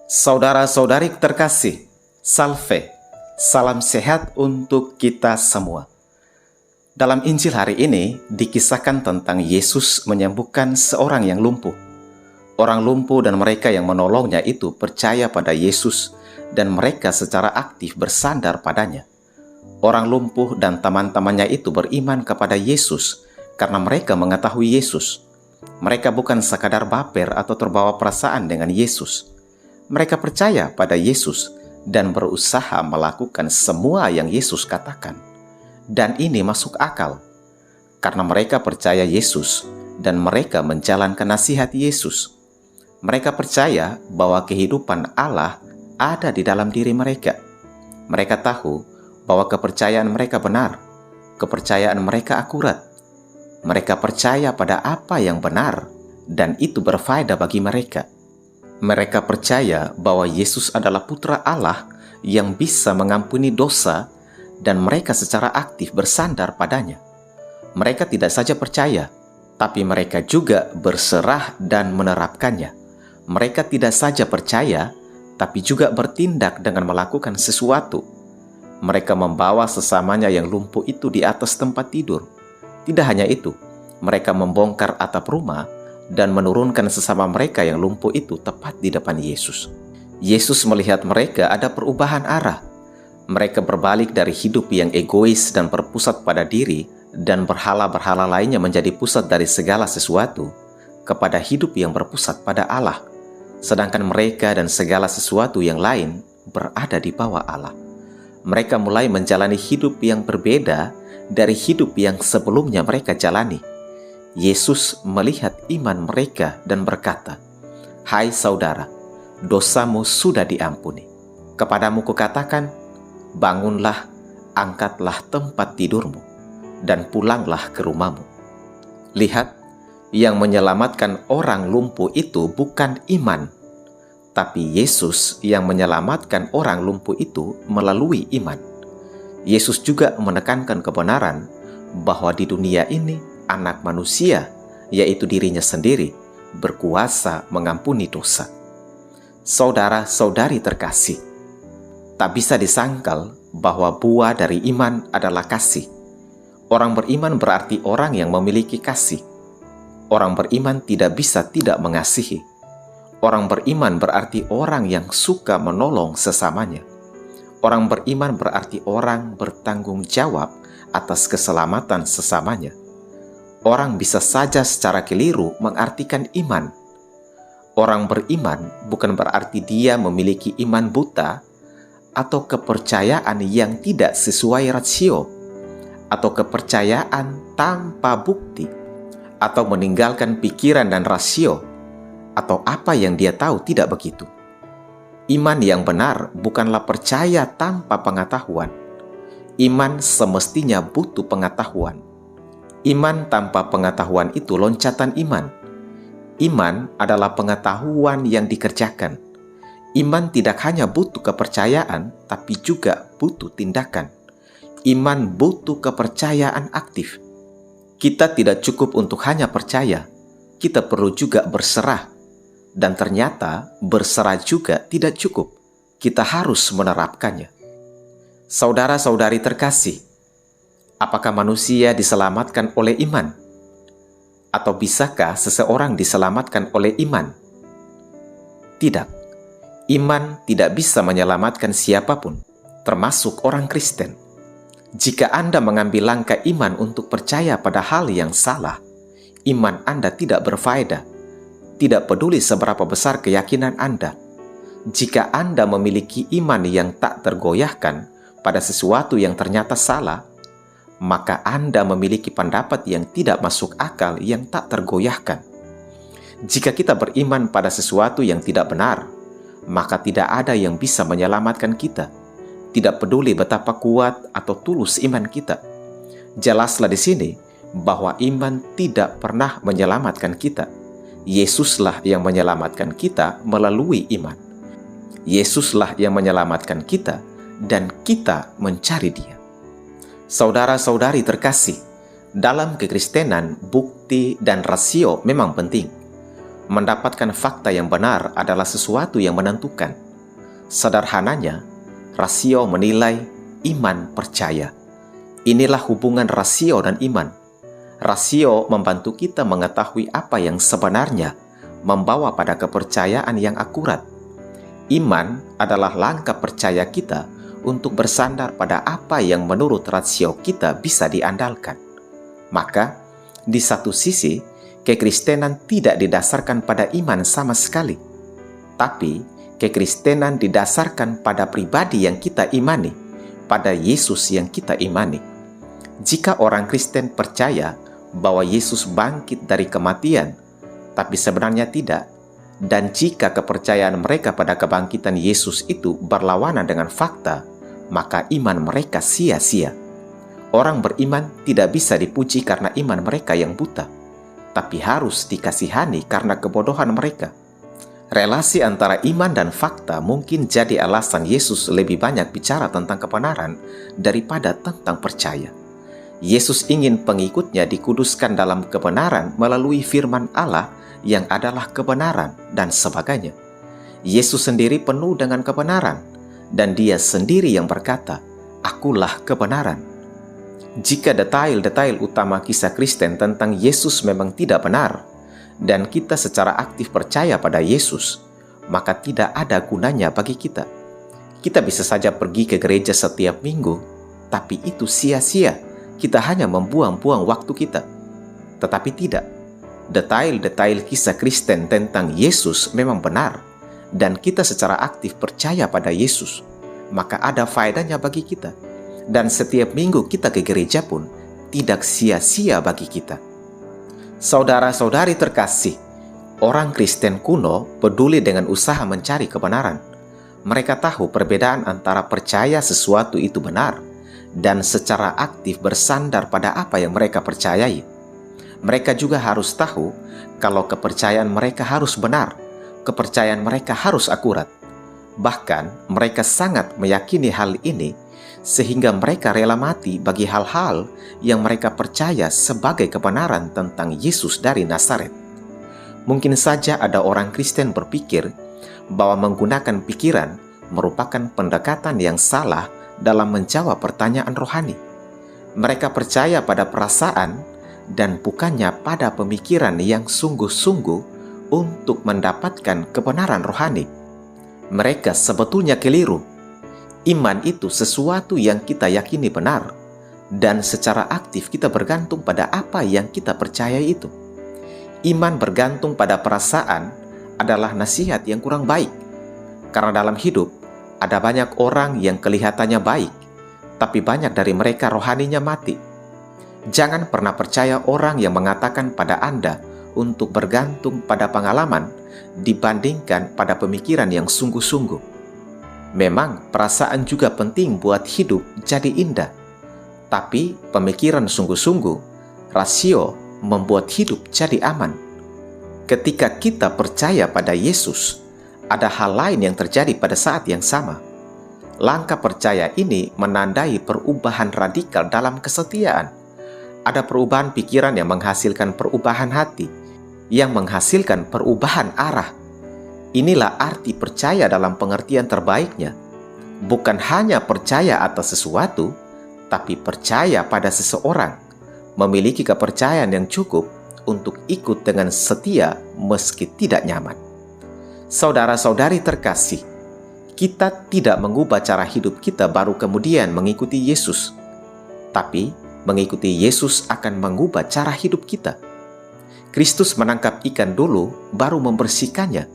Saudara-saudari terkasih, salve, salam sehat untuk kita semua. Dalam Injil hari ini dikisahkan tentang Yesus menyembuhkan seorang yang lumpuh. Orang lumpuh dan mereka yang menolongnya itu percaya pada Yesus dan mereka secara aktif bersandar padanya. Orang lumpuh dan teman-temannya itu beriman kepada Yesus karena mereka mengetahui Yesus. Mereka bukan sekadar baper atau terbawa perasaan dengan Yesus. Mereka percaya pada Yesus dan berusaha melakukan semua yang Yesus katakan. Dan ini masuk akal, karena mereka percaya Yesus dan mereka menjalankan nasihat Yesus. Mereka percaya bahwa kehidupan Allah ada di dalam diri mereka. Mereka tahu bahwa kepercayaan mereka benar, kepercayaan mereka akurat. Mereka percaya pada apa yang benar dan itu berfaedah bagi mereka. Mereka percaya bahwa Yesus adalah Putra Allah yang bisa mengampuni dosa dan mereka secara aktif bersandar padanya. Mereka tidak saja percaya, tapi mereka juga berserah dan menerapkannya. Mereka tidak saja percaya, tapi juga bertindak dengan melakukan sesuatu. Mereka membawa sesamanya yang lumpuh itu di atas tempat tidur. Tidak hanya itu, mereka membongkar atap rumah dan menurunkan sesama mereka yang lumpuh itu tepat di depan Yesus. Yesus melihat mereka ada perubahan arah. Mereka berbalik dari hidup yang egois dan berpusat pada diri dan berhala-berhala lainnya menjadi pusat dari segala sesuatu kepada hidup yang berpusat pada Allah. Sedangkan mereka dan segala sesuatu yang lain berada di bawah Allah. Mereka mulai menjalani hidup yang berbeda dari hidup yang sebelumnya mereka jalani. Yesus melihat iman mereka dan berkata, "Hai saudara, dosamu sudah diampuni. Kepadamu kukatakan, bangunlah, angkatlah tempat tidurmu, dan pulanglah ke rumahmu." Lihat, yang menyelamatkan orang lumpuh itu bukan iman, tapi Yesus yang menyelamatkan orang lumpuh itu melalui iman. Yesus juga menekankan kebenaran bahwa di dunia ini Anak manusia, yaitu dirinya sendiri, berkuasa mengampuni dosa. Saudara-saudari terkasih, tak bisa disangkal bahwa buah dari iman adalah kasih. Orang beriman berarti orang yang memiliki kasih. Orang beriman tidak bisa tidak mengasihi. Orang beriman berarti orang yang suka menolong sesamanya. Orang beriman berarti orang bertanggung jawab atas keselamatan sesamanya. Orang bisa saja secara keliru mengartikan iman. Orang beriman bukan berarti dia memiliki iman buta atau kepercayaan yang tidak sesuai rasio, atau kepercayaan tanpa bukti, atau meninggalkan pikiran dan rasio, atau apa yang dia tahu. Tidak begitu. Iman yang benar bukanlah percaya tanpa pengetahuan. Iman semestinya butuh pengetahuan. Iman tanpa pengetahuan itu loncatan iman. Iman adalah pengetahuan yang dikerjakan. Iman tidak hanya butuh kepercayaan, tapi juga butuh tindakan. Iman butuh kepercayaan aktif. Kita tidak cukup untuk hanya percaya, kita perlu juga berserah. Dan ternyata berserah juga tidak cukup, kita harus menerapkannya. Saudara-saudari terkasih, apakah manusia diselamatkan oleh iman? Atau bisakah seseorang diselamatkan oleh iman? Tidak. Iman tidak bisa menyelamatkan siapapun, termasuk orang Kristen. Jika Anda mengambil langkah iman untuk percaya pada hal yang salah, iman Anda tidak berfaedah. Tidak peduli seberapa besar keyakinan Anda. Jika Anda memiliki iman yang tak tergoyahkan pada sesuatu yang ternyata salah, maka Anda memiliki pendapat yang tidak masuk akal yang tak tergoyahkan. Jika kita beriman pada sesuatu yang tidak benar, maka tidak ada yang bisa menyelamatkan kita. Tidak peduli betapa kuat atau tulus iman kita. Jelaslah di sini bahwa iman tidak pernah menyelamatkan kita. Yesuslah yang menyelamatkan kita melalui iman. Yesuslah yang menyelamatkan kita dan kita mencari Dia. Saudara-saudari terkasih, dalam kekristenan bukti dan rasio memang penting. Mendapatkan fakta yang benar adalah sesuatu yang menentukan. Sederhananya, rasio menilai, iman percaya. Inilah hubungan rasio dan iman. Rasio membantu kita mengetahui apa yang sebenarnya, membawa pada kepercayaan yang akurat. Iman adalah langkah percaya kita untuk bersandar pada apa yang menurut rasio kita bisa diandalkan. Maka, di satu sisi, kekristenan tidak didasarkan pada iman sama sekali. Tapi, kekristenan didasarkan pada pribadi yang kita imani, pada Yesus yang kita imani. Jika orang Kristen percaya bahwa Yesus bangkit dari kematian, tapi sebenarnya tidak, dan jika kepercayaan mereka pada kebangkitan Yesus itu berlawanan dengan fakta, maka iman mereka sia-sia. Orang beriman tidak bisa dipuji karena iman mereka yang buta, tapi harus dikasihani karena kebodohan mereka. Relasi antara iman dan fakta mungkin jadi alasan Yesus lebih banyak bicara tentang kebenaran daripada tentang percaya. Yesus ingin pengikutnya dikuduskan dalam kebenaran melalui firman Allah yang adalah kebenaran dan sebagainya. Yesus sendiri penuh dengan kebenaran, dan Dia sendiri yang berkata, "Akulah kebenaran." Jika detail-detail utama kisah Kristen tentang Yesus memang tidak benar, dan kita secara aktif percaya pada Yesus, maka tidak ada gunanya bagi kita. Kita bisa saja pergi ke gereja setiap minggu, tapi itu sia-sia. Kita hanya membuang-buang waktu kita. Tetapi tidak. Detail-detail kisah Kristen tentang Yesus memang benar, dan kita secara aktif percaya pada Yesus, maka ada faedahnya bagi kita. Dan setiap minggu kita ke gereja pun tidak sia-sia bagi kita. Saudara-saudari terkasih, orang Kristen kuno peduli dengan usaha mencari kebenaran. Mereka tahu perbedaan antara percaya sesuatu itu benar dan secara aktif bersandar pada apa yang mereka percayai. Mereka juga harus tahu kalau kepercayaan mereka harus benar, kepercayaan mereka harus akurat. Bahkan mereka sangat meyakini hal ini sehingga mereka rela mati bagi hal-hal yang mereka percaya sebagai kebenaran tentang Yesus dari Nazaret. Mungkin saja ada orang Kristen berpikir bahwa menggunakan pikiran merupakan pendekatan yang salah dalam menjawab pertanyaan rohani. Mereka percaya pada perasaan dan bukannya pada pemikiran yang sungguh-sungguh untuk mendapatkan kebenaran rohani. Mereka sebetulnya keliru. Iman itu sesuatu yang kita yakini benar, dan secara aktif kita bergantung pada apa yang kita percaya itu. Iman bergantung pada perasaan adalah nasihat yang kurang baik, karena dalam hidup ada banyak orang yang kelihatannya baik, tapi banyak dari mereka rohaninya mati. Jangan pernah percaya orang yang mengatakan pada Anda untuk bergantung pada pengalaman dibandingkan pada pemikiran yang sungguh-sungguh. Memang perasaan juga penting buat hidup jadi indah, tapi pemikiran sungguh-sungguh, rasio membuat hidup jadi aman. Ketika kita percaya pada Yesus, ada hal lain yang terjadi pada saat yang sama. Langkah percaya ini menandai perubahan radikal dalam kesetiaan. Ada perubahan pikiran yang menghasilkan perubahan hati, yang menghasilkan perubahan arah. Inilah arti percaya dalam pengertian terbaiknya. Bukan hanya percaya atas sesuatu, tapi percaya pada seseorang, memiliki kepercayaan yang cukup untuk ikut dengan setia meski tidak nyaman. Saudara-saudari terkasih, kita tidak mengubah cara hidup kita baru kemudian mengikuti Yesus. Tapi, mengikuti Yesus akan mengubah cara hidup kita. Kristus menangkap ikan dulu, baru membersihkannya.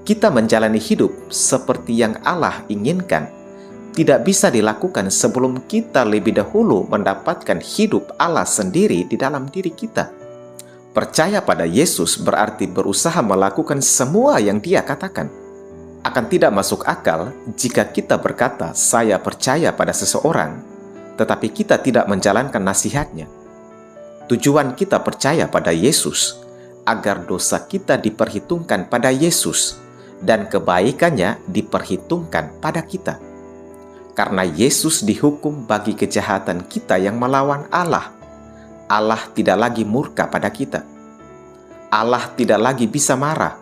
Kita menjalani hidup seperti yang Allah inginkan, tidak bisa dilakukan sebelum kita lebih dahulu mendapatkan hidup Allah sendiri di dalam diri kita. Percaya pada Yesus berarti berusaha melakukan semua yang Dia katakan. Akan tidak masuk akal jika kita berkata, "Saya percaya pada seseorang," tetapi kita tidak menjalankan nasihatnya. Tujuan kita percaya pada Yesus agar dosa kita diperhitungkan pada Yesus dan kebaikannya diperhitungkan pada kita. Karena Yesus dihukum bagi kejahatan kita yang melawan Allah, Allah tidak lagi murka pada kita. Allah tidak lagi bisa marah,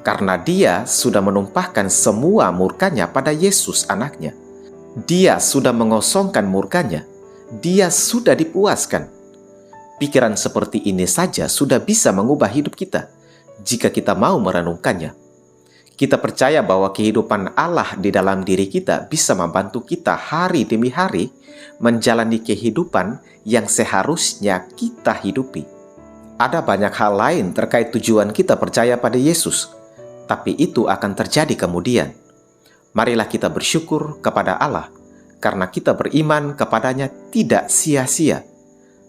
karena Dia sudah menumpahkan semua murkanya pada Yesus anaknya. Dia sudah mengosongkan murkanya. Dia sudah dipuaskan. Pikiran seperti ini saja sudah bisa mengubah hidup kita, jika kita mau merenungkannya. Kita percaya bahwa kehidupan Allah di dalam diri kita bisa membantu kita hari demi hari menjalani kehidupan yang seharusnya kita hidupi. Ada banyak hal lain terkait tujuan kita percaya pada Yesus, tapi itu akan terjadi kemudian. Marilah kita bersyukur kepada Allah, karena kita beriman kepadanya tidak sia-sia.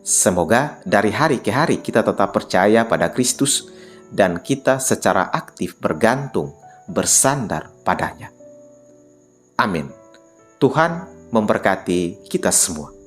Semoga dari hari ke hari kita tetap percaya pada Kristus, dan kita secara aktif bergantung, bersandar padanya. Amin. Tuhan memberkati kita semua.